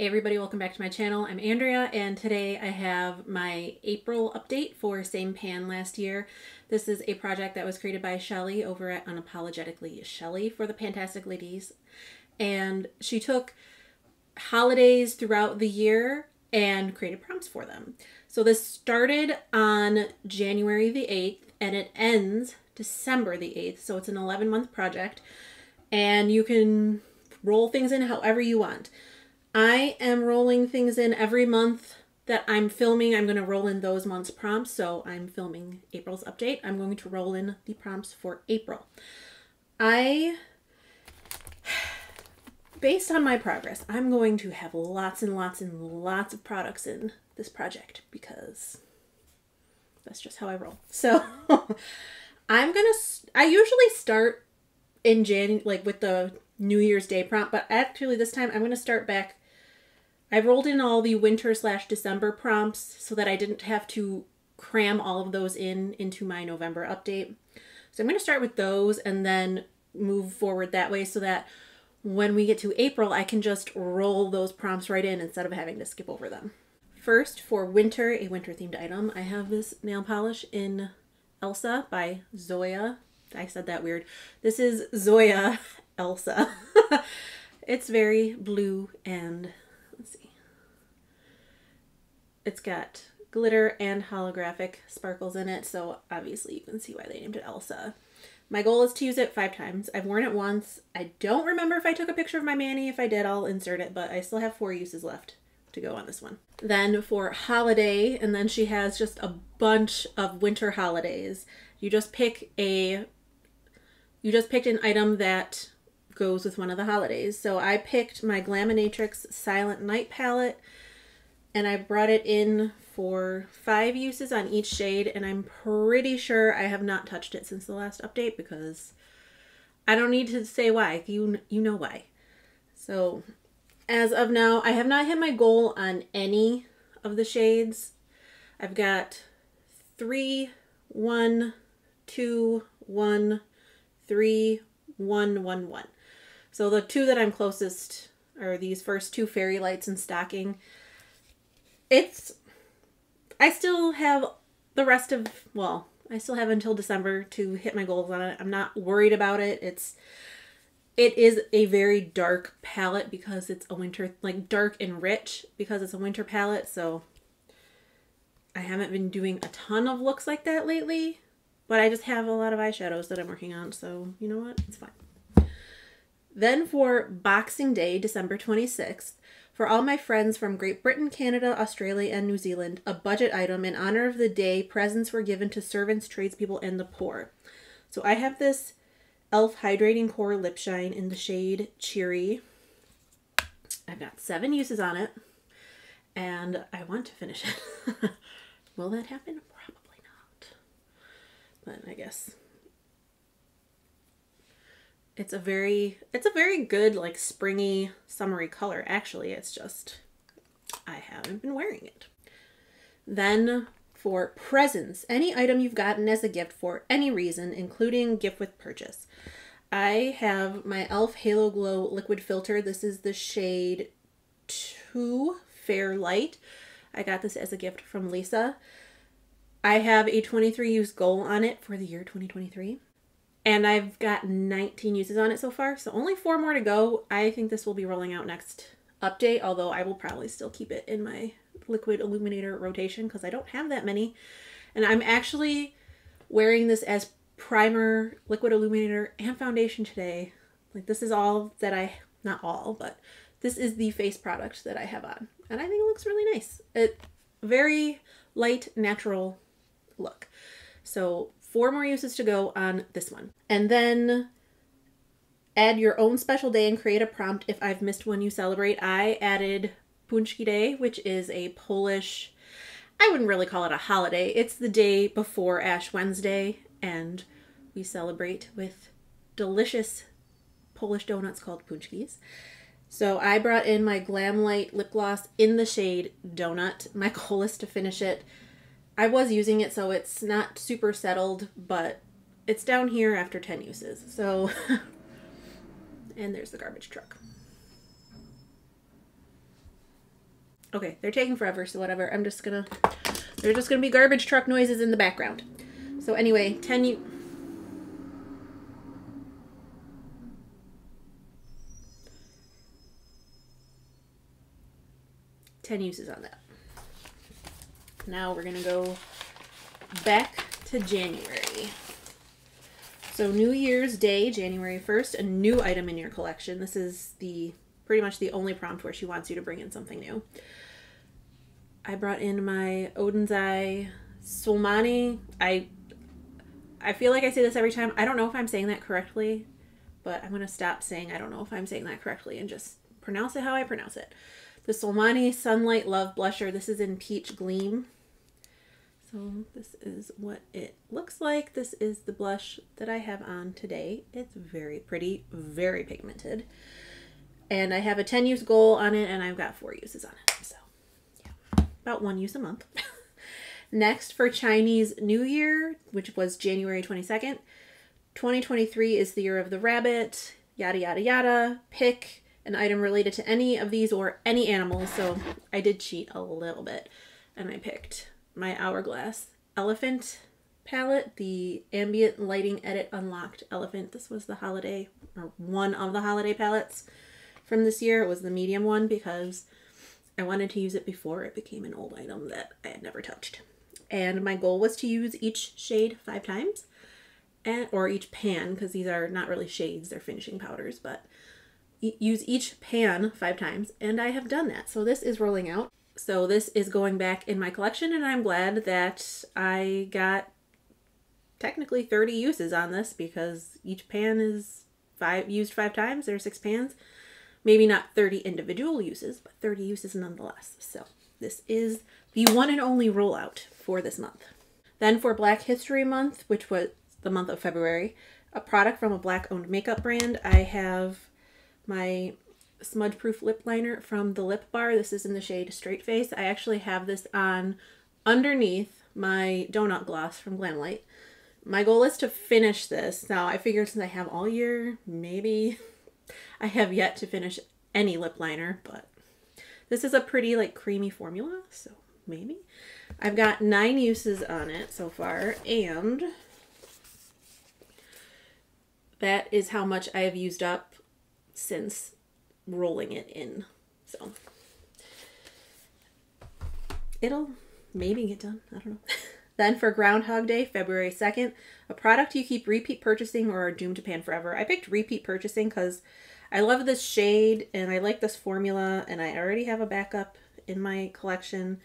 Hey everybody, welcome back to my channel. I'm Andrea and today I have my April update for Same Pan Last Year. This is a project that was created by Shelley over at Unapologetically Shelley for the Fantastic Ladies. And she took holidays throughout the year and created prompts for them. So this started on January the 8th and it ends December the 8th. So it's an 11-month project and you can roll things in however you want. I am rolling things in every month that I'm filming. I'm going to roll in those months' prompts. So I'm filming April's update. I'm going to roll in the prompts for April. Based on my progress, I'm going to have lots and lots and lots of products in this project because that's just how I roll. So I usually start in January, like with the New Year's Day prompt, but actually this time I'm going to start back. I rolled in all the winter/December prompts so that I didn't have to cram all of those into my November update. So I'm going to start with those and then move forward that way so that when we get to April, I can just roll those prompts right in instead of having to skip over them. First, for winter, a winter themed item, I have this nail polish in Elsa by Zoya. I said that weird. This is Zoya Elsa. It's very blue and let's see. It's got glitter and holographic sparkles in it, so obviously you can see why they named it Elsa. My goal is to use it 5 times. I've worn it once. I don't remember if I took a picture of my mani. If I did, I'll insert it, but I still have 4 uses left to go on this one. Then for holiday, and then she has just a bunch of winter holidays. You just picked an item that goes with one of the holidays. So I picked my Glaminatrix Silent Night palette and I brought it in for 5 uses on each shade, and I'm pretty sure I have not touched it since the last update because I don't need to say why. You know why. So as of now, I have not hit my goal on any of the shades. I've got 3, 1, 2, 1, 3, 1, 1, 1. So the 2 that I'm closest are these first 2 fairy lights and stocking. I still have the rest of, well, I still have until December to hit my goals on it. I'm not worried about it. It is a very dark palette because it's a winter, like dark and rich because it's a winter palette. So I haven't been doing a ton of looks like that lately, but I just have a lot of eyeshadows that I'm working on. So you know what? It's fine. Then for Boxing Day, December 26th, for all my friends from Great Britain, Canada, Australia, and New Zealand, a budget item in honor of the day, presents were given to servants, tradespeople, and the poor. So I have this e.l.f. Hydrating Core Lip Shine in the shade Cheery. I've got 7 uses on it, and I want to finish it. Will that happen? Probably not. But I guess it's a very good, like, springy, summery color. Actually, it's just, I haven't been wearing it. Then for presents, any item you've gotten as a gift for any reason, including gift with purchase. I have my e.l.f. Halo Glow Liquid Filter. This is the shade 2 Fair Light. I got this as a gift from Lisa. I have a 23 use goal on it for the year 2023. And I've got 19 uses on it so far, so only 4 more to go. I think this will be rolling out next update, although I will probably still keep it in my liquid illuminator rotation because I don't have that many. And I'm actually wearing this as primer, liquid illuminator, and foundation today. Like, this is all that not all, but this is the face product that I have on. And I think it looks really nice. Very light, natural look. So 4 more uses to go on this one. And then add your own special day and create a prompt if I've missed one you celebrate. I added Punchki Day, which is a Polish, I wouldn't really call it a holiday. It's the day before Ash Wednesday, and we celebrate with delicious Polish donuts called punchkis. So I brought in my Glam Light lip gloss in the shade Donut. My goal is to finish it. I was using it, so it's not super settled, but it's down here after 10 uses. So, and there's the garbage truck. Okay, they're taking forever, so whatever. They're just gonna be garbage truck noises in the background. So anyway, 10 uses on that. Now we're gonna go back to January. So New Year's Day, January 1st, a new item in your collection. This is pretty much the only prompt where she wants you to bring in something new. I brought in my Odin's Eye Sulmani. I feel like I say this every time. I don't know if I'm saying that correctly, but I'm going to stop saying I don't know if I'm saying that correctly and just pronounce it how I pronounce it. The Sulmani Sunlight Love Blusher. This is in Peach Gleam. So this is what it looks like. This is the blush that I have on today. It's very pretty, very pigmented. And I have a 10 use goal on it, and I've got 4 uses on it. So yeah, about 1 use a month. Next, for Chinese New Year, which was January 22nd, 2023 is the year of the rabbit, yada, yada, yada. Pick an item related to any of these or any animals. So I did cheat a little bit, and I picked my Hourglass Elephant palette, the Ambient Lighting Edit Unlocked Elephant. This was the holiday, or one of the holiday palettes from this year. It was the medium one because I wanted to use it before it became an old item that I had never touched. And my goal was to use each shade 5 times, or each pan, because these are not really shades, they're finishing powders, but use each pan 5 times, and I have done that. So this is rolling out. So this is going back in my collection, and I'm glad that I got technically 30 uses on this because each pan is used 5 times. There are 6 pans. Maybe not 30 individual uses, but 30 uses nonetheless. So this is the one and only rollout for this month. Then for Black History Month, which was the month of February, a product from a Black-owned makeup brand, I have my smudge proof lip liner from the Lip Bar. This is in the shade Straight Face. I actually have this on underneath my donut gloss from Glamlight. My goal is to finish this. Now I figured since I have all year, maybe I have yet to finish any lip liner, but this is a pretty like creamy formula, so maybe. I've got 9 uses on it so far, and that is how much I have used up since rolling it in. So it'll maybe get done. I don't know. Then for Groundhog Day, February 2nd, a product you keep repeat purchasing or are doomed to pan forever. I picked repeat purchasing because I love this shade and I like this formula, and I already have a backup in my collection.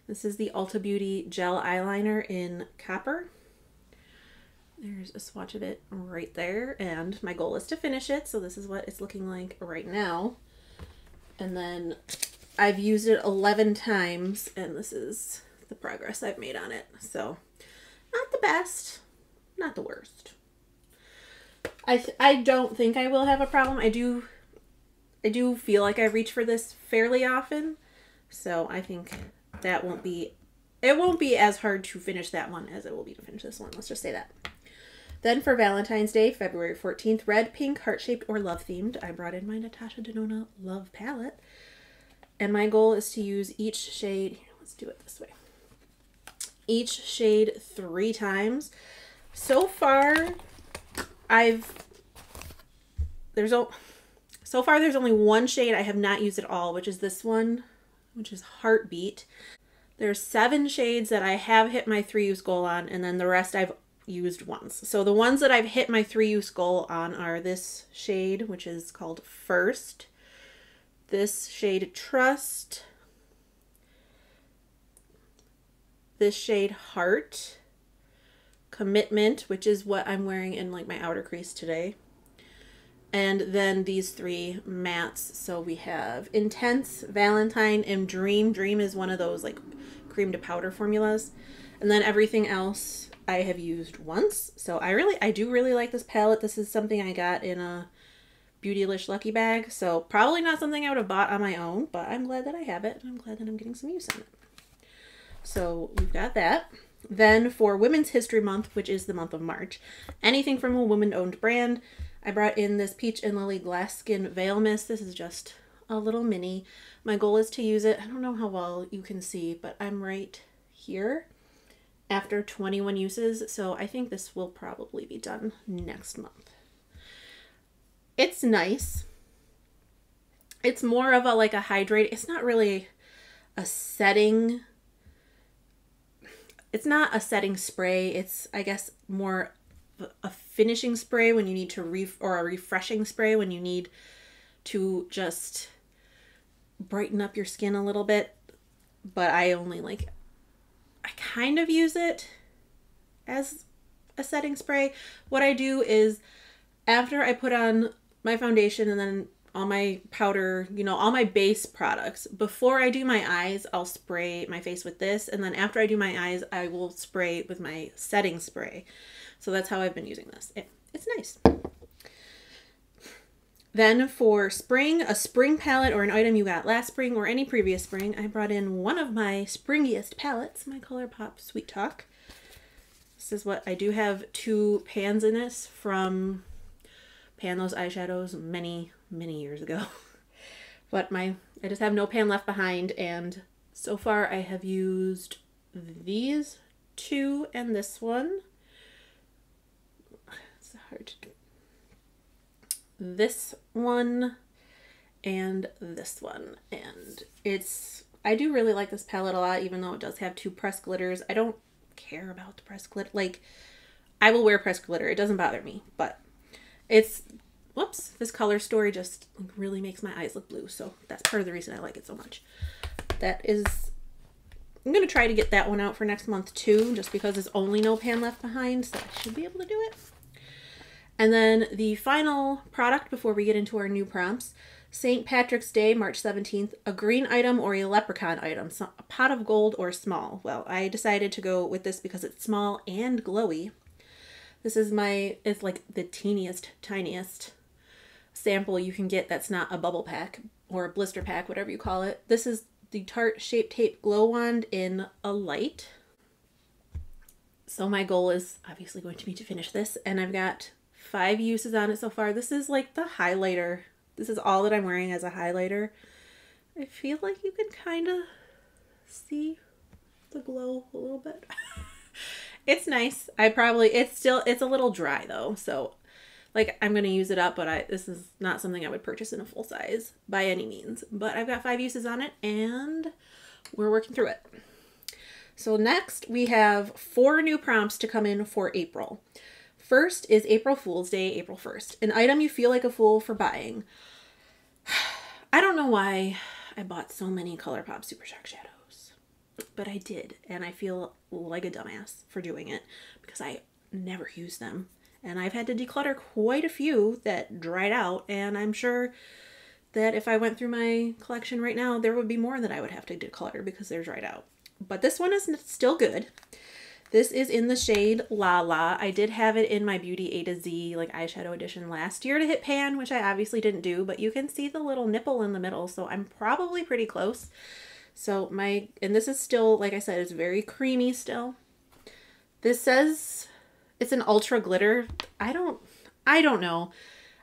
This is the Ulta Beauty Gel Eyeliner in Copper. There's a swatch of it right there, and my goal is to finish it, so this is what it's looking like right now. And then I've used it 11 times, and this is the progress I've made on it. So not the best, not the worst. I don't think I will have a problem. I do feel like I reach for this fairly often, so I think that it won't be as hard to finish that one as it will be to finish this one. Let's just say that. Then for Valentine's Day, February 14th, red, pink, heart-shaped, or love-themed, I brought in my Natasha Denona Love Palette. And my goal is to use each shade, here, let's do it this way, each shade 3 times. So far, there's only one shade I have not used at all, which is this one, which is Heartbeat. There's 7 shades that I have hit my 3 use goal on, and then the rest I've used once. So the ones that I've hit my 3 use goal on are this shade, which is called First, this shade Trust, this shade Heart, Commitment, which is what I'm wearing in like my outer crease today, and then these 3 mattes. So we have Intense, Valentine, and Dream. Dream is one of those like cream to powder formulas, and then everything else I have used once. So I do really like this palette. This is something I got in a Beautylish Lucky Bag, so probably not something I would have bought on my own, but I'm glad that I have it, and I'm glad that I'm getting some use on it. So we've got that. Then for Women's History Month, which is the month of March, anything from a woman-owned brand, I brought in this Peach and Lily Glass Skin Veil Mist. This is just a little mini. My goal is to use it, I don't know how well you can see, but I'm right here after 21 uses, so I think this will probably be done next month. It's nice. It's more of a like a hydrate. It's not really a setting. It's not a setting spray. It's, I guess, more a finishing spray when you need to or a refreshing spray when you need to just brighten up your skin a little bit. But I kind of use it as a setting spray. What I do is after I put on my foundation and then all my powder, you know, all my base products, before I do my eyes, I'll spray my face with this. And then after I do my eyes, I will spray with my setting spray. So that's how I've been using this. It's nice. Then for spring, a spring palette or an item you got last spring or any previous spring, I brought in one of my springiest palettes, my ColourPop Sweet Talk. This is what I do have 2 pans in this from Pan those eyeshadows many years ago. But I just have no pan left behind, and so far I have used these 2 and this one. It's hard to do. This one and this one, and I do really like this palette a lot, even though it does have 2 pressed glitters. I don't care about the pressed glitter. Like, I will wear pressed glitter. It doesn't bother me, but whoops, this color story just really makes my eyes look blue, so that's part of the reason I like it so much. I'm going to try to get that one out for next month too, just because there's only no pan left behind, so I should be able to do it. And then the final product before we get into our new prompts, St. Patrick's Day, March 17th, a green item or a leprechaun item, a pot of gold or small. Well, I decided to go with this because it's small and glowy. This is it's like the teeniest, tiniest sample you can get that's not a bubble pack or a blister pack, whatever you call it. This is the Tarte Shape Tape Glow Wand in a light. So my goal is obviously going to be to finish this, and I've got 5 uses on it so far. This is like the highlighter. This is all that I'm wearing as a highlighter. I feel like you can kind of see the glow a little bit. It's nice. It's a little dry though. So like I'm going to use it up, but this is not something I would purchase in a full size by any means, but I've got 5 uses on it and we're working through it. So next we have 4 new prompts to come in for April. First is April Fool's Day, April 1st. An item you feel like a fool for buying. I don't know why I bought so many ColourPop Super Shock shadows, but I did, and I feel like a dumbass for doing it because I never use them. And I've had to declutter quite a few that dried out, and I'm sure that if I went through my collection right now, there would be more that I would have to declutter because they're dried out. But this one is still good. This is in the shade La La. I did have it in my Beauty A to Z like eyeshadow edition last year to hit pan, which I obviously didn't do, but you can see the little nipple in the middle, so I'm probably pretty close. So and this is still, like I said, it's very creamy still. This says it's an ultra glitter. I don't know.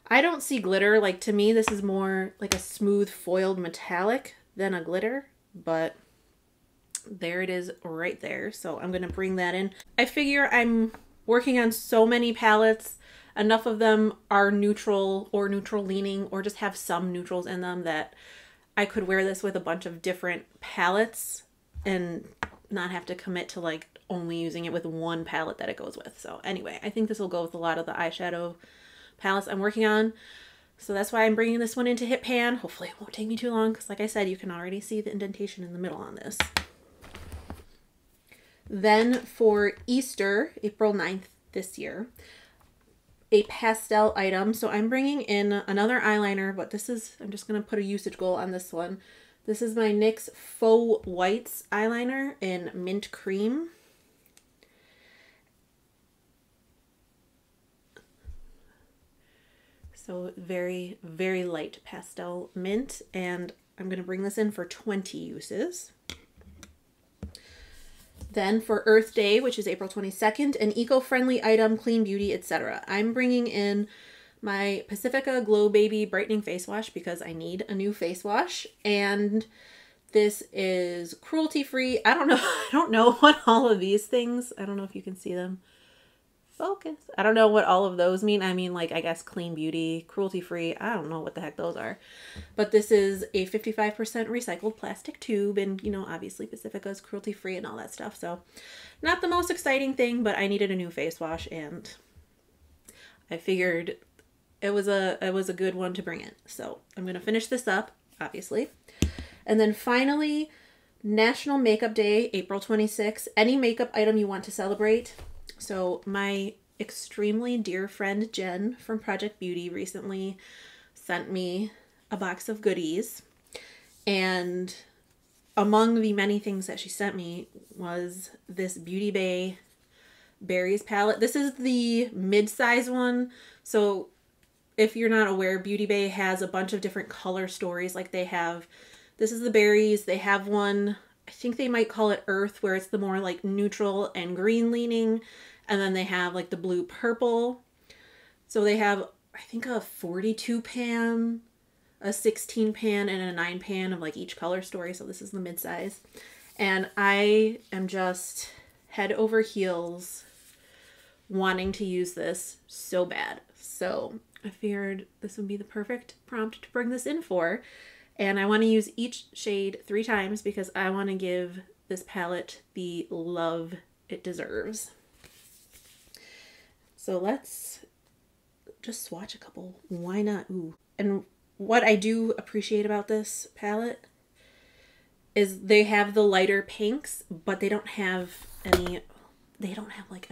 I don't see glitter. Like, to me, this is more like a smooth foiled metallic than a glitter, but there it is right there. So I'm going to bring that in. I figure I'm working on so many palettes. Enough of them are neutral or neutral leaning or just have some neutrals in them that I could wear this with a bunch of different palettes and not have to commit to like only using it with one palette that it goes with. So anyway, I think this will go with a lot of the eyeshadow palettes I'm working on. So that's why I'm bringing this one in to hit pan. Hopefully it won't take me too long because, like I said, you can already see the indentation in the middle on this. Then for Easter, April 9th this year, a pastel item. So I'm bringing in another eyeliner, but I'm just going to put a usage goal on this one. This is my NYX Faux Whites eyeliner in Mint Cream. So very, very light pastel mint, and I'm going to bring this in for 20 uses. Then for Earth Day, which is April 22nd, an eco-friendly item, clean beauty, etc. I'm bringing in my Pacifica Glow Baby Brightening Face Wash because I need a new face wash. And this is cruelty-free. I don't know what all of these things, I don't know if you can see them. Focus. I don't know what all of those mean. I mean, like, I guess clean beauty, cruelty-free. I don't know what the heck those are. But this is a 55% recycled plastic tube. And, you know, obviously Pacifica is cruelty-free and all that stuff. So not the most exciting thing, but I needed a new face wash. And I figured it was a good one to bring in. So I'm going to finish this up, obviously. And then finally, National Makeup Day, April 26th. Any makeup item you want to celebrate. So my extremely dear friend Jen from Project Beauty recently sent me a box of goodies. And among the many things that she sent me was this Beauty Bay Berries palette. This is the mid-size one. So if you're not aware, Beauty Bay has a bunch of different color stories. Like they have, this is the berries. They have one, I think they might call it Earth, where it's the more like neutral and green leaning. And then they have like the blue purple. So they have, I think, a 42 pan, a 16 pan, and a 9 pan of like each color story. So this is the mid-size. And I am just head over heels wanting to use this so bad. So I figured this would be the perfect prompt to bring this in for. And I want to use each shade 3 times because I want to give this palette the love it deserves. So let's just swatch a couple. Why not? Ooh. And what I do appreciate about this palette is they have the lighter pinks, but they don't have any, they don't have like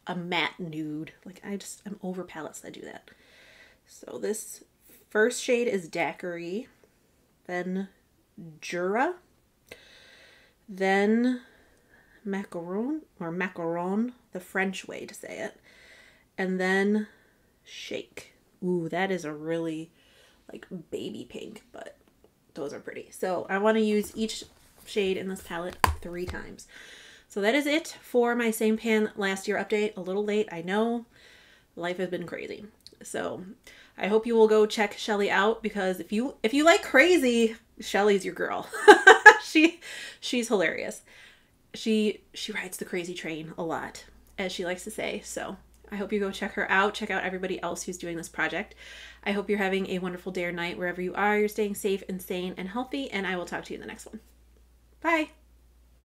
a matte nude. Like I'm over palettes that do that. So this first shade is Daiquiri, then Jura, then Macaron, the French way to say it, and then Shake. Ooh, that is a really like baby pink, but those are pretty. So I want to use each shade in this palette 3 times. So that is it for my same pan last year update. A little late, I know. Life has been crazy. So I hope you will go check Shelley out because if you like crazy, Shelley's your girl. She's hilarious. She rides the crazy train a lot, as she likes to say. So I hope you go check her out. Check out everybody else who's doing this project. I hope you're having a wonderful day or night wherever you are. You're staying safe and sane and healthy, and I will talk to you in the next one. Bye.